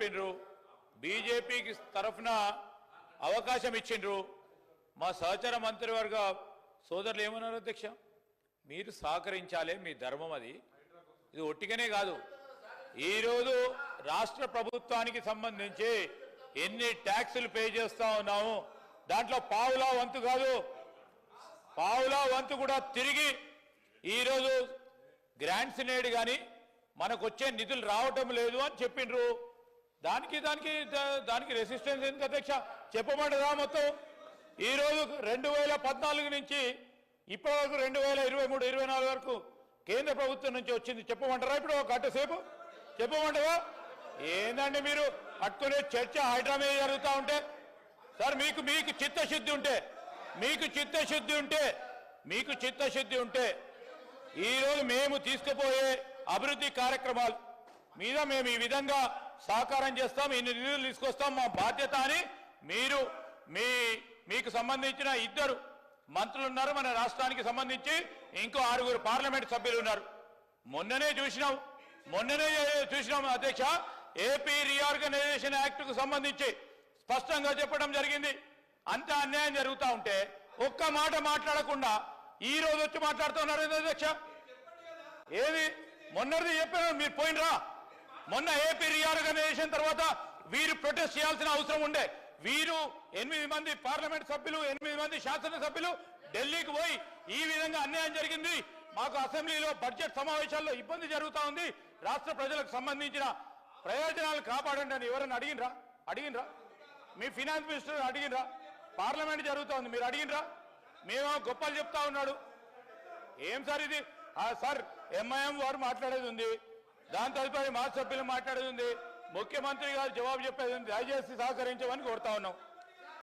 చెప్పిండ్రు, బీజేపీకి తరఫున అవకాశం ఇచ్చిండ్రు. మా సహచర మంత్రివర్గ సోదరులు ఏమన్నారు అధ్యక్ష, మీరు సహకరించాలి, మీ ధర్మం అది, ఇది ఒట్టిగానే కాదు. ఈరోజు రాష్ట్ర ప్రభుత్వానికి సంబంధించి ఎన్ని ట్యాక్సులు పే చేస్తా ఉన్నాము, దాంట్లో పావులా వంతు కాదు, పావులా వంతు కూడా తిరిగి ఈరోజు గ్రాంట్స్ నేడు కానీ మనకు వచ్చే నిధులు రావటం లేదు అని చెప్పిండ్రు. దానికి రెసిస్టెన్స్ ఎందుకు అధ్యక్ష, చెప్పమంటారా? మొత్తం ఈరోజు 2014 నుంచి ఇప్పటివరకు 2023-24 వరకు కేంద్ర ప్రభుత్వం నుంచి వచ్చింది చెప్పమంటారా? ఇప్పుడు ఒక గంట సేపు చెప్పమంటారా? ఏందండి మీరు పట్టుకునే చర్చ హైడ్రా మీద జరుగుతూ ఉంటే? సార్ మీకు చిత్తశుద్ధి ఉంటే ఈరోజు మేము తీసుకుపోయే అభివృద్ధి కార్యక్రమాల మీద మేము ఈ విధంగా సహకారం చేస్తాం, ఇన్ని నిధులు తీసుకొస్తాం, మా బాధ్యత అని మీకు సంబంధించిన 2 మంత్రులు ఉన్నారు, మన రాష్ట్రానికి సంబంధించి ఇంకో 6 పార్లమెంట్ సభ్యులు ఉన్నారు. మొన్ననే చూసినాం అధ్యక్ష, ఏపీ రీఆర్గనైజేషన్ యాక్ట్ కు సంబంధించి స్పష్టంగా చెప్పడం జరిగింది. అంత అన్యాయం జరుగుతూ ఉంటే ఒక్క మాట మాట్లాడకుండా ఈ రోజు వచ్చి మాట్లాడుతున్నారు అధ్యక్ష. ఏది మొన్నది చెప్పారు, మీరు పోయినరా? మొన్న ఏపీ రీఆర్గనైజేషన్ తర్వాత వీరు ప్రొటెస్ట్ చేయాల్సిన అవసరం ఉండే. వీరు 8 మంది పార్లమెంట్ సభ్యులు, 8 మంది శాసనసభ్యులు ఢిల్లీకి పోయి ఈ విధంగా అన్యాయం జరిగింది, మాకు అసెంబ్లీలో బడ్జెట్ సమావేశాల్లో ఇబ్బంది జరుగుతూ ఉంది, రాష్ట్ర ప్రజలకు సంబంధించిన ప్రయోజనాలు కాపాడండి అని ఎవరైనా అడిగినరా? మీ ఫినాన్స్ మినిస్టర్ అడిగినరా? పార్లమెంట్ జరుగుతూ ఉంది, మీరు అడిగినరా? మేము గొప్పలు చెప్తా ఉన్నాడు. ఏం సార్ ఇది? సార్ ఎంఐఎం వారు మాట్లాడేది ఉంది, దాని తదుపరి మా సభ్యులు మాట్లాడేది ఉంది, ముఖ్యమంత్రి గారు జవాబు చెప్పేది ఉంది. దయచేసి సహకరించమని కోరుతా ఉన్నాం.